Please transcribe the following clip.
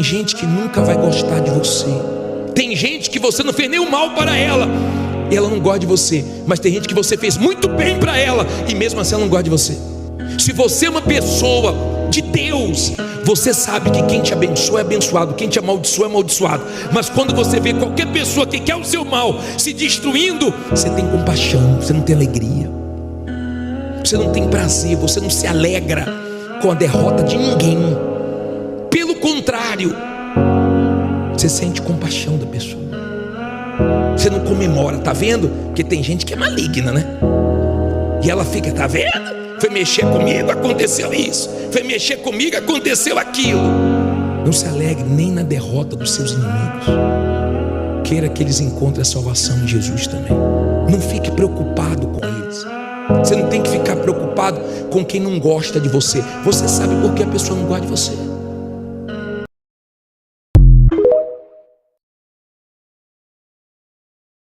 gente que nunca vai gostar de você. Tem gente que você não fez nenhum mal para ela e ela não gosta de você. Mas tem gente que você fez muito bem para ela e mesmo assim ela não gosta de você. Se você é uma pessoa de Deus, você sabe que quem te abençoa é abençoado, quem te amaldiçoa é amaldiçoado. Mas quando você vê qualquer pessoa que quer o seu mal se destruindo, você tem compaixão, você não tem alegria, você não tem prazer, você não se alegra com a derrota de ninguém. Pelo contrário, você sente compaixão da pessoa. Você não comemora, tá vendo? Porque tem gente que é maligna, né? E ela fica, tá vendo? Foi mexer comigo, aconteceu isso. Foi mexer comigo, aconteceu aquilo. Não se alegre nem na derrota dos seus inimigos. Queira que eles encontrem a salvação em Jesus também. Não fique preocupado com eles. Você não tem que ficar preocupado com quem não gosta de você. Você sabe por que a pessoa não gosta de você.